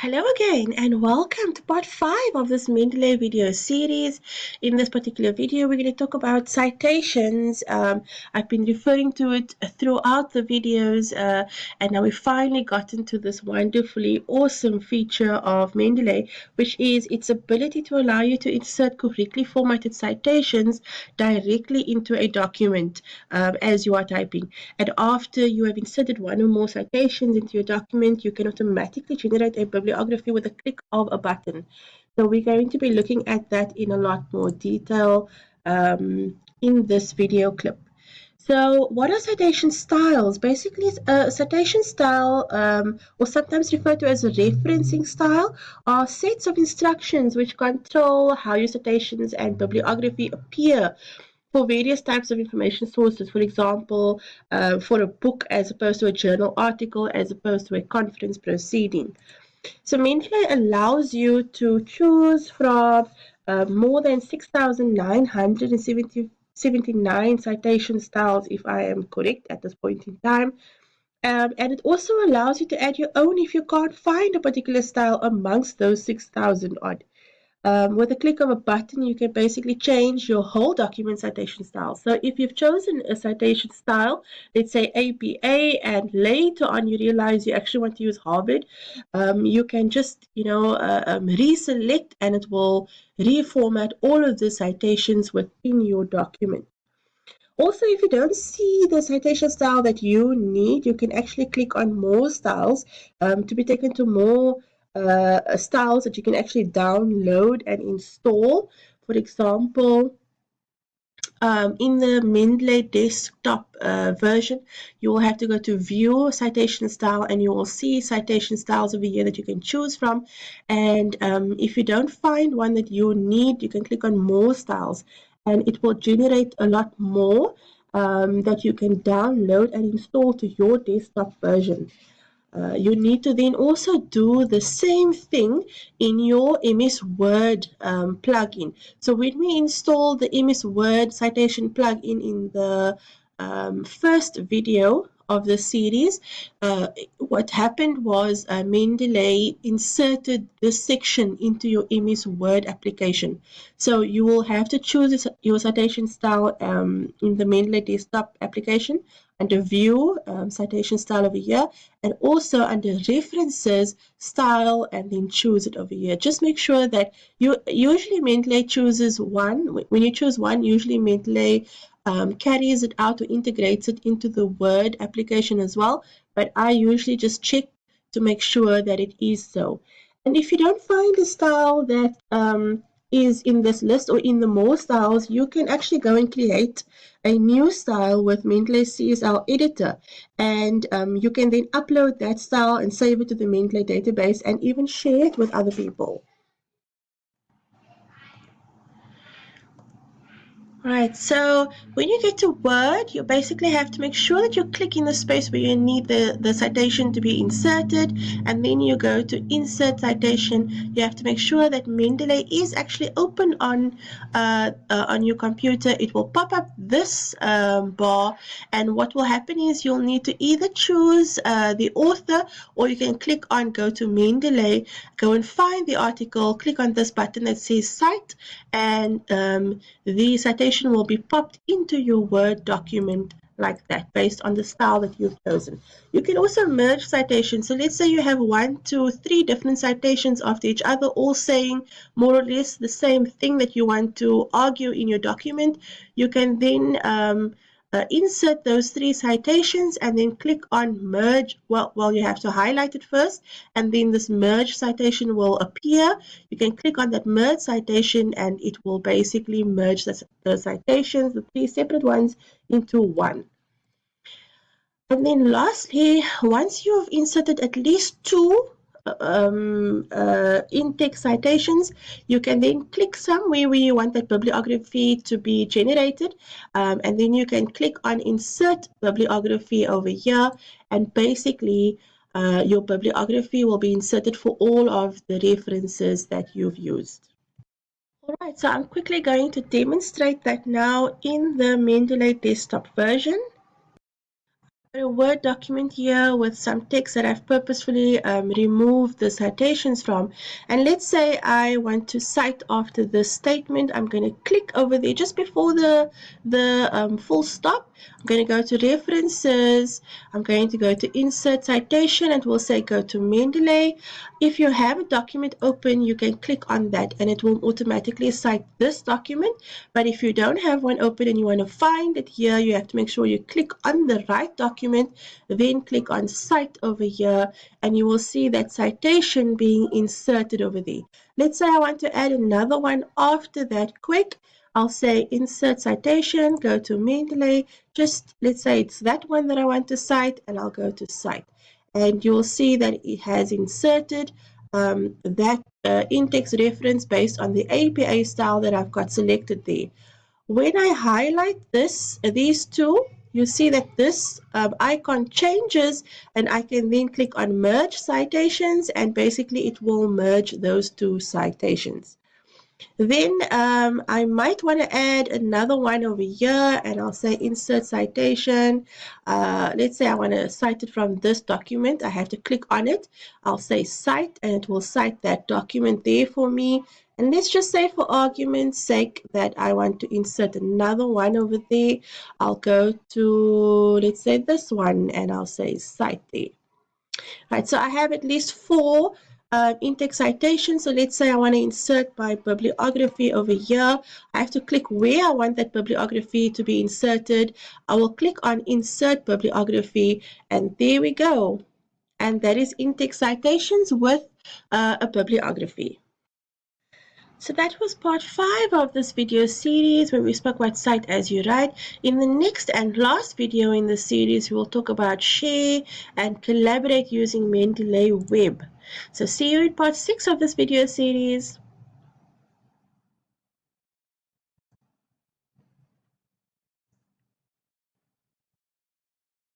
Hello again and welcome to part 5 of this Mendeley video series. In this particular video, we're going to talk about citations. I've been referring to it throughout the videos and now we've finally gotten to this wonderfully awesome feature of Mendeley, which is its ability to allow you to insert correctly formatted citations directly into a document as you are typing. And after you have inserted one or more citations into your document, you can automatically generate a bibliography with a click of a button. So we're going to be looking at that in a lot more detail in this video clip. So what are citation styles? Basically, a citation style, or sometimes referred to as a referencing style, are sets of instructions which control how your citations and bibliography appear for various types of information sources. For example, for a book as opposed to a journal article, as opposed to a conference proceeding. So Mendeley allows you to choose from more than 6,979 citation styles, if I am correct at this point in time. And it also allows you to add your own if you can't find a particular style amongst those 6,000 odd. With a click of a button, you can basically change your whole document citation style. So if you've chosen a citation style, let's say APA, and later on you realize you actually want to use Harvard, you can just, reselect and it will reformat all of the citations within your document. Also, if you don't see the citation style that you need, you can actually click on more styles to be taken to more styles that you can actually download and install. For example, in the Mendeley desktop version, you will have to go to View Citation Style, and you will see citation styles over here that you can choose from. And if you don't find one that you need, you can click on More Styles, and it will generate a lot more that you can download and install to your desktop version. You need to then also do the same thing in your MS Word plugin. So when we install the MS Word citation plugin in the first video of the series, what happened was Mendeley inserted this section into your MS Word application. So you will have to choose your citation style in the Mendeley desktop application, under View, citation style over here, and also under References, style, and then choose it over here. Just make sure that usually Mendeley chooses one. When you choose one, usually Mendeley carries it out or integrates it into the Word application as well, but I usually just check to make sure that it is so. And if you don't find a style that is in this list or in the more styles, you can actually go and create a new style with Mendeley CSL editor, and you can then upload that style and save it to the Mendeley database and even share it with other people. Right, so when you get to Word, you basically have to make sure that you click in the space where you need the citation to be inserted, and then you go to Insert Citation. You have to make sure that Mendeley is actually open on your computer. It will pop up this bar, and what will happen is you'll need to either choose the author, or you can click on Go to Mendeley, go and find the article, click on this button that says Cite, and the citation will be popped into your Word document like that, based on the style that you've chosen. You can also merge citations. So let's say you have 1, 2, 3 different citations after each other, all saying more or less the same thing that you want to argue in your document. You can then insert those 3 citations and then click on merge. Well, you have to highlight it first, and then this merge citation will appear. You can click on that merge citation and it will basically merge the citations, the 3 separate ones, into one. And then lastly, once you've inserted at least 2 in-text citations, you can then click somewhere where you want that bibliography to be generated, and then you can click on Insert Bibliography over here, and basically your bibliography will be inserted for all of the references that you've used. Alright, so I'm quickly going to demonstrate that now in the Mendeley desktop version. A Word document here with some text that I've purposefully removed the citations from. And let's say I want to cite after this statement. I'm going to click over there just before the full stop. I'm going to go to references. I'm going to go to insert citation and we'll say go to Mendeley. If you have a document open, you can click on that and it will automatically cite this document. But if you don't have one open and you want to find it here, you have to make sure you click on the right document, then click on Cite over here, and you will see that citation being inserted over there. Let's say I want to add another one after that quick. I'll say Insert Citation, go to Mendeley. Just let's say it's that one that I want to cite, and I'll go to Cite. And you'll see that it has inserted that in-text reference based on the APA style that I've got selected there. When I highlight these two, you see that this icon changes and I can then click on merge citations and basically it will merge those two citations. Then I might want to add another one over here and I'll say insert citation. Let's say I want to cite it from this document. I have to click on it. I'll say cite and it will cite that document there for me. And let's just say for argument's sake that I want to insert another one over there. I'll go to, let's say this one and I'll say cite there. Right, so I have at least 4 in-text citations. So let's say I want to insert my bibliography over here. I have to click where I want that bibliography to be inserted. I will click on Insert Bibliography, and there we go. And that is in-text citations with a bibliography. So that was part 5 of this video series where we spoke about Cite as you write. In the next and last video in the series, we will talk about share and collaborate using Mendeley Web. So see you in part 6 of this video series.